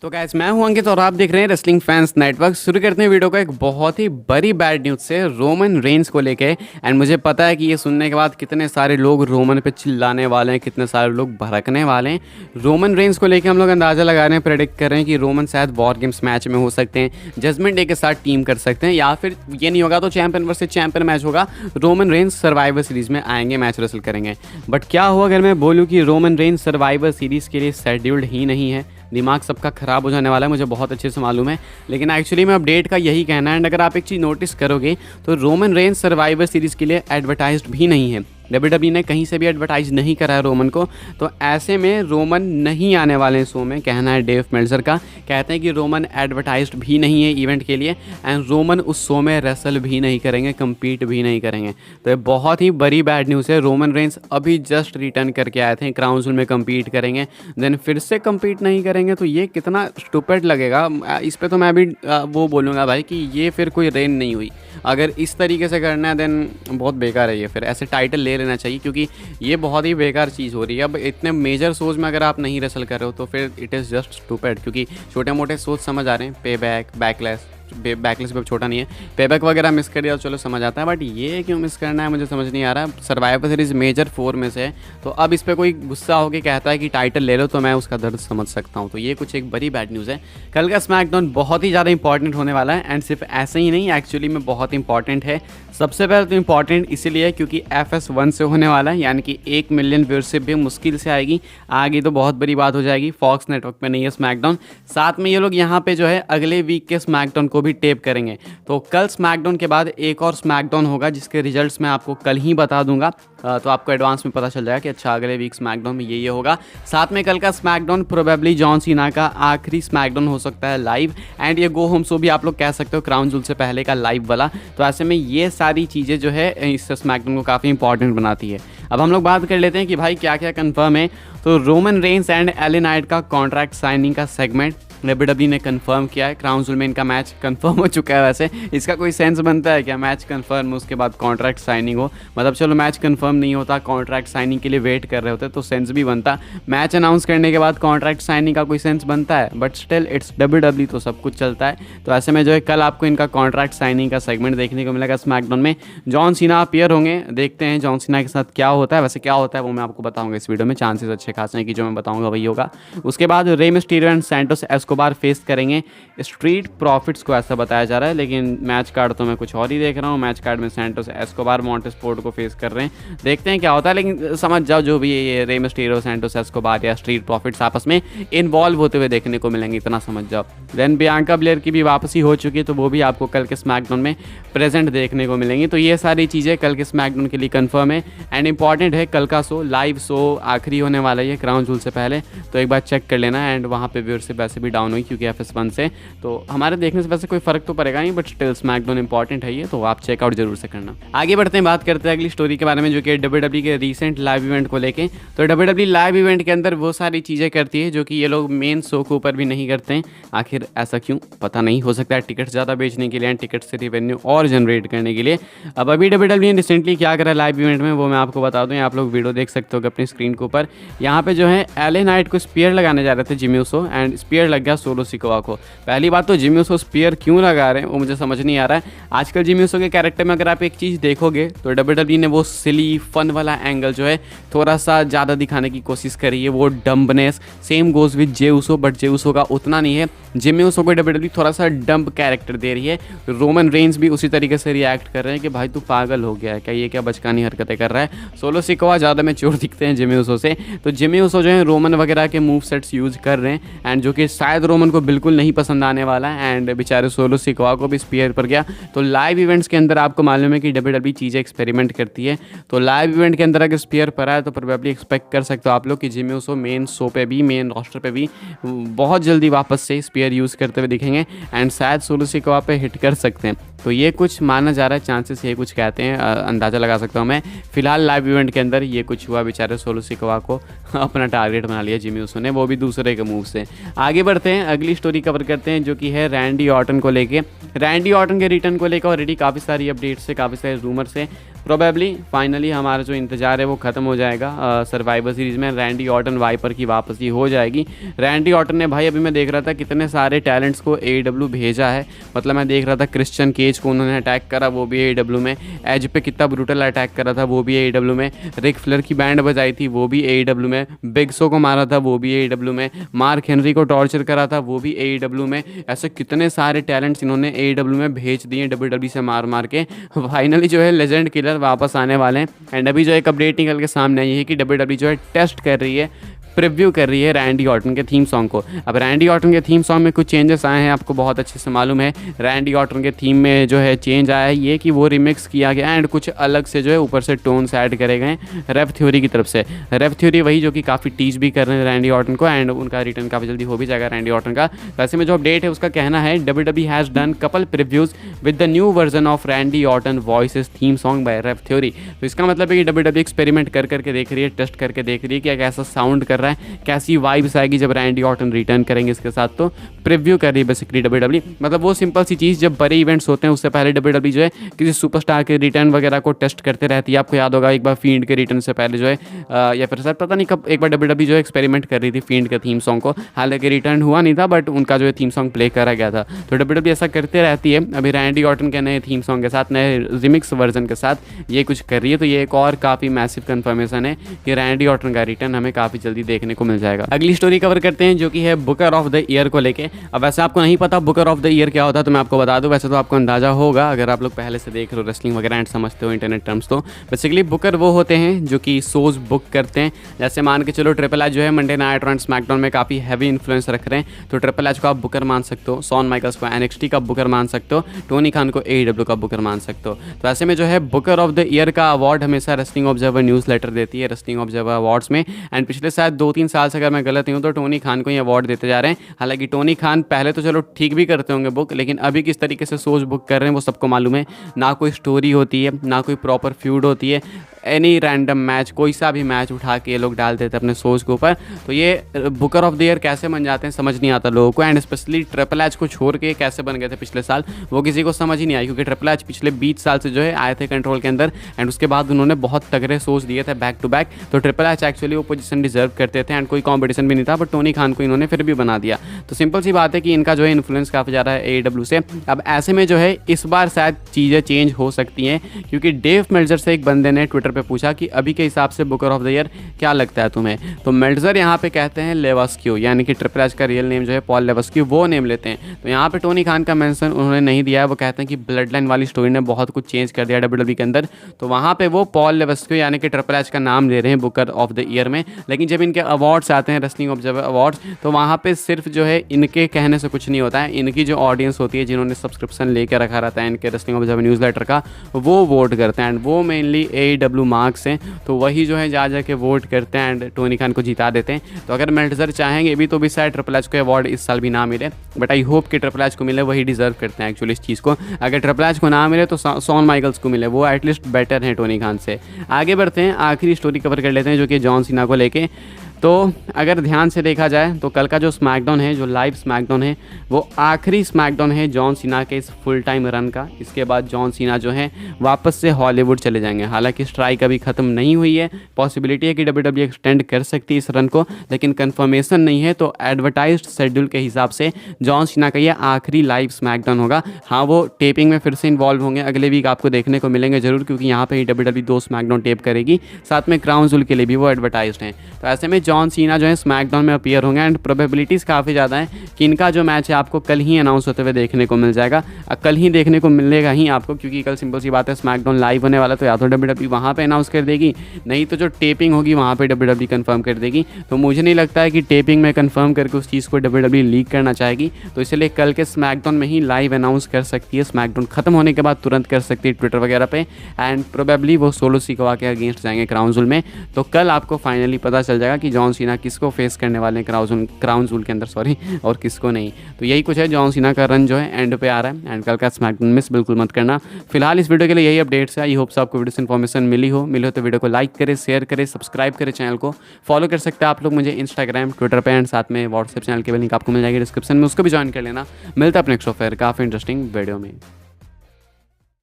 तो गाइस मैं हूं अंकित और आप देख रहे हैं रेसलिंग फैंस नेटवर्क। शुरू करते हैं वीडियो को एक बहुत ही बड़ी बैड न्यूज़ से रोमन रेंस को लेके। एंड मुझे पता है कि ये सुनने के बाद कितने सारे लोग रोमन पे चिल्लाने वाले हैं, कितने सारे लोग भड़कने वाले हैं। रोमन रेंस को लेके हम लोग अंदाज़ा लगा रहे हैं, प्रेडिक्ट कर रहे हैं कि रोमन शायद वॉर गेम्स मैच में हो सकते हैं, जजमेंट डे के साथ टीम कर सकते हैं, या फिर ये नहीं होगा तो चैंपियन वर्सेस चैंपियन मैच होगा, रोमन रेंस सर्वाइवर सीरीज़ में आएंगे, मैच रेसल करेंगे। बट क्या हुआ अगर मैं बोलूँ कि रोमन रेंस सर्वाइवर सीरीज़ के लिए शेड्यूल्ड ही नहीं है? दिमाग सबका ख़राब हो जाने वाला है, मुझे बहुत अच्छे से मालूम है, लेकिन एक्चुअली में अपडेट का यही कहना है। एंड अगर आप एक चीज़ नोटिस करोगे तो रोमन रेंस सर्वाइवर सीरीज़ के लिए एडवर्टाइज्ड भी नहीं है। WWE ने कहीं से भी एडवर्टाइज नहीं करा है रोमन को, तो ऐसे में रोमन नहीं आने वाले हैं शो में, कहना है डेव मेल्जर का। कहते हैं कि रोमन एडवर्टाइज्ड भी नहीं है इवेंट के लिए, एंड रोमन उस शो में रेसल भी नहीं करेंगे, compete भी नहीं करेंगे। तो ये बहुत ही बड़ी बैड न्यूज़ है। रोमन रेंस अभी जस्ट रिटर्न करके आए थे, क्राउन जूल में compete करेंगे, देन फिर से compete नहीं करेंगे, तो ये कितना स्टूपिड लगेगा। इस पर तो मैं भी वो बोलूँगा भाई कि ये फिर कोई रेन नहीं हुई। अगर इस तरीके से करना है देन बहुत बेकार है ये, फिर ऐसे टाइटल ले लेना चाहिए, क्योंकि ये बहुत ही बेकार चीज़ हो रही है। अब इतने मेजर शोज में अगर आप नहीं रेसल कर रहे हो तो फिर इट इज़ जस्ट स्टूपिड, क्योंकि छोटे मोटे शोज समझ आ रहे हैं, पे बैक, बैकलेस भी छोटा नहीं है, पेबैक वगैरह मिस कर दिया तो चलो समझ आता है, बट ये क्यों मिस करना है मुझे समझ नहीं आ रहा। सर्वाइवर सीरीज मेजर 4 में से है, तो अब इस पर कोई गुस्सा होकर कहता है कि टाइटल ले लो, तो मैं उसका दर्द समझ सकता हूँ। तो ये कुछ एक बड़ी बैड न्यूज़ है। कल का स्मैकडाउन बहुत ही ज़्यादा इंपॉर्टेंट होने वाला है, एंड सिर्फ ऐसे ही नहीं, एक्चुअली में बहुत इंपॉर्टेंट है। सबसे पहले तो इंपॉर्टेंट इसीलिए क्योंकि FS1 से होने वाला है, यानी कि 1 मिलियन व्यूअरशिप भी मुश्किल से आएगी, आगे तो बहुत बड़ी बात हो जाएगी। फॉक्स नेटवर्क पे नहीं है स्मैकडाउन, साथ में ये लोग यहाँ पे जो है अगले वीक के स्मैकडाउन को भी टेप करेंगे। तो कल स्मैकडाउन के बाद एक और स्मैकडाउन होगा, जिसके रिजल्ट्स मैं आपको कल ही बता दूंगा, तो आपको एडवांस में पता चल जाएगा कि अच्छा अगले वीक स्मैकडाउन में ये होगा। साथ में कल का स्मैकडाउन प्रोबेबली जॉन सीना का आखिरी स्मैकडाउन हो सकता है लाइव, एंड ये गो होम शो भी आप लोग कह सकते हो, क्राउन जूल से पहले का लाइव वाला। तो ऐसे में ये सारी चीज़ें जो है इस स्मैकडाउन को काफ़ी इंपॉर्टेंट बनाती है। अब हम लोग बात कर लेते हैं कि भाई क्या क्या कंफर्म है। तो Roman Reigns and LA Knight का कॉन्ट्रैक्ट साइनिंग का सेगमेंट WWE ने कंफर्म किया है। क्राउन जूल में इनका मैच कंफर्म हो चुका है। वैसे इसका कोई सेंस बनता है क्या, मैच कंफर्म उसके बाद कॉन्ट्रैक्ट साइनिंग हो? मतलब चलो मैच कंफर्म नहीं होता, कॉन्ट्रैक्ट साइनिंग के लिए वेट कर रहे होते तो सेंस भी बनता। मैच अनाउंस करने के बाद कॉन्ट्रैक्ट साइनिंग का कोई सेंस बनता है? बट स्टिल इट्स WWE, तो सब कुछ चलता है। तो ऐसे में जो है कल आपको इनका कॉन्ट्रैक्ट साइनिंग का सेगमेंट देखने को मिलेगा स्मैकडाउन में। जॉन सीना अपीयर होंगे, देखते हैं जॉन सीना के साथ क्या होता है। वैसे क्या होता है वो मैं आपको बताऊंगा इस वीडियो में, चांसेस अच्छे खासे हैं कि जो मैं बताऊंगा वही होगा। उसके बाद Rey Mysterio and Santos Escobar face करेंगे स्ट्रीट प्रॉफिट्स को, ऐसा बताया जा रहा है, लेकिन मैच कार्ड तो मैं कुछ और ही देख रहा हूँ। मैच कार्ड में सैंटोस एस्कोबार मॉन्टेस्पोर्ट को फेस कर रहे हैं, देखते हैं क्या होता है। लेकिन समझ जाओ जो भी ये रे मिस्टीरियो, सैंटोस एस्कोबार या स्ट्रीट प्रॉफिट्स आपस में इन्वॉल्व होते हुए देखने को मिलेंगे, इतना समझ जाओ। देन बियांका ब्लेयर की भी वापसी हो चुकी है, तो वो भी आपको कल के स्मैकडाउन में प्रेजेंट देखने को मिलेंगी। तो ये सारी चीज़ें कल के स्मैकडाउन के लिए कंफर्म है एंड इंपॉर्टेंट है। कल का शो, लाइव शो आखिरी होने वाला है क्राउन जूल से पहले, तो एक बार चेक कर लेना। एंड वहाँ पे व्यूअरशिप वैसे भी डाउन हुई क्योंकि FS1 से, तो हमारे देखने से वैसे कोई फर्क तो पड़ेगा नहीं, बट स्टिल स्मैकडाउन इंपॉर्टेंट है ये, तो आप चेकआउट जरूर से करना। आगे बढ़ते हैं, बात करते हैं अगली स्टोरी के बारे में, जो कि WWE के रीसेंट लाइव इवेंट को लेके। तो WWE लाइव इवेंट के अंदर वो सारी चीज़ें करती है जो कि ये लोग मेन शो के ऊपर भी नहीं करते हैं। आखिर ऐसा क्यों पता नहीं, हो सकता है टिकट ज़्यादा बेचने के लिए एंड टिकट से रिवेन्यू और जनरेट करने के लिए। अब अभी WWE ने रिसेंटली क्या करा लाइव इवेंट में, वो मैं आपको बता दूँ। आप लोग वीडियो देख सकते हो अपनी स्क्रीन के ऊपर। यहाँ पे जो है एले नाइट को स्पीयर लगाने जा रहे थे जिमी ऊसो, एंड स्पीयर लग गया सोलो सिकोआ को। पहली बात तो जिमी ऊसो स्पीयर क्यों लगा रहे हैं वो मुझे समझ नहीं आ रहा है। आजकल जिमी ऊसो के कैरेक्टर में अगर आप एक चीज़ देखोगे तो WWE ने वो सिली फन वाला एंगल जो है थोड़ा सा ज़्यादा दिखाने की कोशिश करी है, वो dumbness. Same goes with Jey Uso, but Jey Uso का उतना नहीं है। जिमी ऊसो को WWE थोड़ा सा डम्ब कैरेक्टर दे रही है। रोमन रेंस भी उसी तरीके से रिएक्ट कर रहे हैं कि भाई तू पागल हो गया है क्या, ये क्या बचकानी हरकतें कर रहा है। सोलो सिकोआ ज़्यादा मैच्योर दिखते हैं जिमी ऊसो से, तो जिमी ऊसो जो है रोमन वगैरह के मूव सेट्स यूज़ कर रहे हैं, एंड जो कि शायद रोमन को बिल्कुल नहीं पसंद आने वाला है। एंड बेचारे सोलो सिकोआ को भी स्पीयर पर गया। तो लाइव इवेंट्स के अंदर आपको मालूम है कि WWE चीज़ें एक्सपेरिमेंट करती है, तो लाइव इवेंट के अंदर अगर स्पीयर पर आए तो प्रोबेबली एक्सपेक्ट कर सकते हो आप लोग कि जिमी ऊसो मेन शो पे भी, मेन रोस्टर पे भी बहुत जल्दी वापस से स्पीयर यूज़ करते हुए दिखेंगे, एंड शायद सोलो सिकोआ पे हिट कर सकते हैं। तो ये कुछ माना जा रहा है, चांसेस ये कुछ कहते हैं, अंदाज़ा लगा सकता हूँ मैं। फिलहाल लाइव इवेंट के अंदर ये कुछ हुआ, बेचारे सोलो सिकोआ को अपना टारगेट बना लिया जिमी ऊसो ने, वो भी दूसरे के मूव से। आगे बढ़ते हैं, अगली स्टोरी कवर करते हैं जो कि है रैंडी ऑर्टन को लेके। रैंडी ऑर्टन के रिटर्न को लेकर ऑलरेडी काफ़ी सारी अपडेट्स से, काफ़ी सारे रूमर से प्रोबेबली फाइनली हमारा जो इंतज़ार है वो ख़त्म हो जाएगा। सर्वाइवर सीरीज़ में रैंडी ऑर्टन वाइपर की वापसी हो जाएगी। रैंडी ऑर्टन ने भाई अभी मैं देख रहा था कितने सारे टैलेंट्स को AEW भेजा है। मतलब मैं देख रहा था क्रिश्चियन केज को उन्होंने अटैक करा, वो भी AEW में। एज पे कितना ब्रूटल अटैक करा था, वो भी AEW में। रिक फ्लेयर की बैंड बजाई थी, वो भी AEW में। बिग शो को मारा था, वो भी AEW में। मार्क हेनरी को टॉर्चर करा था, वो भी AEW में। ऐसे कितने सारे टैलेंट्स इन्होंने AEW में भेज दिए WWE से मार मार के। फाइनली जो है लेजेंड किलर वापस आने वाले हैं। एंड अभी जो एक अपडेट निकल के सामने आई है कि WWE जो है टेस्ट कर रही है, प्रिव्यू कर रही है रैंडी ऑर्टन के थीम सॉन्ग को। अब रैंडी ऑर्टन के थीम सॉन्ग में कुछ चेंजेस आए हैं, आपको बहुत अच्छे से मालूम है। रैंडी ऑर्टन के थीम में जो है चेंज आया है ये कि वो रिमिक्स किया गया एंड कुछ अलग से जो है ऊपर से टोन्स ऐड करे गए रेव थ्योरी की तरफ से। रेव थ्योरी वही जो कि काफ़ी टीच भी कर रहे हैं रैंडी ऑर्टन को, एंड उनका रिटर्न काफ़ी जल्दी हो भी जाएगा रैंडी ऑर्टन का। वैसे में जो अपडेट है उसका कहना है WWE has done couple previews with the new version of Randy Orton voices theme song by Rev Theory. तो इसका मतलब है कि WWE एक्सपेरिमेंट कर करके देख रही है, टेस्ट करके देख रही है कि कैसा साउंड कर रहा है, कैसी वाइब्स आएगी जब रैंडी ऑर्टन रिटर्न करेंगे इसके साथ। तो प्रीव्यू कर रही है बेसिकली WWE। मतलब वो सिंपल सी चीज़, जब बड़े इवेंट्स होते हैं उससे पहले WWE जो है किसी सुपरस्टार के रिटर्न वगैरह को टेस्ट करते रहती है। आपको याद होगा एक बार फील्ड के रिटर्न से पहले जो है या फिर सर पता नहीं कब एक बार WWE जो है एक्सपेरिमेंट कर रही थी फील्ड के थीम सॉन्ग को। हालांकि रिटर्न हुआ नहीं था बट उनका जो है थीम सॉन्ग प्ले करा गया था। तो WWE ऐसा करते रहती है। अभी रैंडी ऑर्टन के नए थीम सॉन्ग के साथ, नए रिमिक्स वर्जन के साथ ये कुछ कर रही है। तो ये एक और काफ़ी मैसिव कन्फर्मेशन है कि रैंडी ऑर्टन का रिटर्न हमें काफ़ी जल्दी देखने को मिल जाएगा। अगली स्टोरी कवर करते हैं जो कि है बुकर ऑफ द ईयर को लेके। अब वैसे आपको नहीं पता बुकर ऑफ द ईयर क्या होता है तो मैं आपको बता दूं। वैसे तो आपको अंदाजा होगा अगर आप लोग पहले से देख रहे हो रेसलिंग वगैरह एंड समझते हो इंटरनेट टर्म्स। तो बेसिकली बुकर वो होते हैं जो कि शोज बुक करते हैं। जैसे मान के चलो ट्रिपल एच जो है Monday night raw and SmackDown में काफ़ी हैवी इन्फ्लुएंस रख रहे हैं, तो ट्रिपल एच को आप बुकर मान सकते हो, शॉन माइकल्स को NXT का बुकर मान सकते हो, टोनी खान को AEW का बुकर मान सकते हो। तो ऐसे में जो है बुकर ऑफ द ईयर का अवार्ड हमेशा रेसलिंग ऑब्जर्वर न्यूज़ लेटर देती है रेसलिंग ऑब्जर्वर अवार्ड्स में। एंड पिछले शायद 2-3 साल से अगर मैं गलत नहीं हूँ तो टोनी खान को ये अवार्ड देते जा रहे हैं। हालांकि टोनी खान पहले तो चलो ठीक भी करते होंगे बुक, लेकिन अभी किस तरीके से शोज बुक कर रहे हैं वो सबको मालूम है। ना कोई स्टोरी होती है, ना कोई प्रॉपर फ्यूड होती है, एनी रैंडम मैच, कोई सा भी मैच उठा के ये लोग डाल देते हैं अपने शोज के ऊपर। तो ये बुकर ऑफ द ईयर कैसे बन जाते हैं समझ नहीं आता लोगों को। एंड स्पेशली ट्रिपल एच को छोड़ के कैसे बन गए थे पिछले साल वो किसी को समझ ही नहीं आई, क्योंकि ट्रिपल एच पिछले 20 साल से जो है आए थे कंट्रोल के अंदर एंड उसके बाद उन्होंने बहुत तगड़े शोज दिए थे बैक टू बैक। तो ट्रिपल एच एक्चुअली वो पोजीशन डिजर्व करते थे एंड कोई कॉम्पिटिशन भी नहीं था, बट टोनी खान को इन्होंने फिर भी बना दिया। तो सिंपल सी बात है कि इनका जो है इन्फ्लुएंस काफ़ी ज़्यादा है AEW से। अब ऐसे में जो है इस बार शायद चीज़ें चेंज हो सकती हैं, क्योंकि डेव मेल्जर से एक बंदे ने ट्विटर पर पूछा कि अभी के हिसाब से बुकर ऑफ द ईयर क्या लगता है तुम्हें। तो मेल्जर यहाँ पे कहते हैं लेवास्क्यू, यानी कि ट्रिपल एच का रियल नेम जो है पॉल लेवास्क्यू, वो नेम लेते हैं। तो यहाँ पे टोनी खान का मेंशन उन्होंने नहीं दिया है। वो कहते हैं कि ब्लड लाइन वाली स्टोरी ने बहुत कुछ चेंज कर दिया WWE के अंदर, तो वहाँ पे वो पॉल लेवास्क्यू यानी कि ट्रिपल एच का नाम ले रहे हैं बुकर ऑफ द ईयर में। लेकिन जब इनके अवार्ड्स आते हैं रेसलिंग ऑब्जर्वर अवार्ड्स, तो वहाँ पर सिर्फ जो है इनके कहने से कुछ नहीं होता है। इनकी जो ऑडियंस होती है जिन्होंने सब्सक्रिप्शन लेकर रखा रहता है इनके रेसलिंग ऑब्जर्वर न्यूज़ लेटर का, वो वोट करते हैं एंड वो मेनली AEW मार्क्स हैं। तो वही जो है जा के वोट करते हैं एंड टोनी खान को जिता देते हैं। तो अगर मेल्जर चाहेंगे भी तो भी शायद ट्रिपल एच को अवार्ड इस साल भी ना मिले, बट आई होप कि ट्रिपल एच को मिले, वही डिजर्व करते हैं एक्चुअली इस चीज़ को। अगर ट्रिपल एच को ना मिले तो शॉन माइकल्स को मिले, वो एटलीस्ट बेटर हैं टोनी खान से। आगे बढ़ते हैं, आखिरी स्टोरी कवर कर लेते हैं जो कि जॉन सीना को लेके। तो अगर ध्यान से देखा जाए तो कल का जो स्मैकडाउन है, जो लाइव स्मैकडाउन है, वो आखिरी स्मैकडाउन है जॉन सीना के इस फुल टाइम रन का। इसके बाद जॉन सीना जो है वापस से हॉलीवुड चले जाएंगे। हालांकि स्ट्राइक अभी ख़त्म नहीं हुई है, पॉसिबिलिटी है कि WWE एक्सटेंड कर सकती है इस रन को, लेकिन कन्फर्मेशन नहीं है। तो एडवर्टाइज्ड शेड्यूल के हिसाब से जॉन सीना का ये आखिरी लाइव स्मैकडाउन होगा। हाँ, वो टेपिंग में फिर से इन्वॉल्व होंगे, अगले वीक आपको देखने को मिलेंगे जरूर, क्योंकि यहाँ पे ही WWE 2 स्मैकडाउन टेप करेगी, साथ में क्राउन जूल के लिए भी वो एडवर्टाइज्ड हैं। तो ऐसे में जॉन सीना जो है स्मैकडाउन में अपीयर होंगे एंड प्रोबेबिलिटीज़ काफ़ी ज़्यादा है कि इनका जो मैच है आपको कल ही अनाउंस होते हुए देखने को मिल जाएगा। कल ही देखने को मिलेगा ही आपको, क्योंकि कल सिंपल सी बात है स्मैकडाउन लाइव होने वाला। तो या तो WWE वहाँ पे अनाउंस कर देगी, नहीं तो जो टेपिंग होगी वहाँ पे WWE कंफर्म कर देगी। तो मुझे नहीं लगता है कि टेपिंग में कंफर्म करके उस चीज़ को WWE लीक करना चाहेगी। तो इसलिए कल के स्मैकडाउन में ही लाइव अनाउंस कर सकती है, स्मैकडाउन खत्म होने के बाद तुरंत कर सकती है ट्विटर वगैरह पे। एंड प्रोबेबली वो सोलो सिकोवा के अगेंस्ट जाएंगे क्राउन जूल में। तो कल आपको फाइनली पता चल जाएगा कि जॉन सीना किसको फेस करने वाले हैं क्राउन जूल के अंदर, सॉरी, और किसको नहीं। तो यही कुछ है, जॉन सीना का रन जो है एंड पे आ रहा है एंड कल का स्मैकडाउन मिस बिल्कुल मत करना। फिलहाल इस वीडियो के लिए यही अपडेट्स है। आई होप आपको वीडियो से इन्फॉर्मेशन मिली हो तो वीडियो को लाइक करें, शेयर करें, सब्सक्राइब करें, चैनल को फॉलो कर सकते हैं आप लोग मुझे इंस्टाग्राम, ट्विटर पे एंड साथ में व्हाट्सएप चैनल के भी लिंक आपको मिल जाएगी डिस्क्रिप्शन में, उसको भी ज्वाइन कर लेना। मिलता है अपने नेक्स्ट ऑफर काफ़ी इंटरेस्टिंग वीडियो में।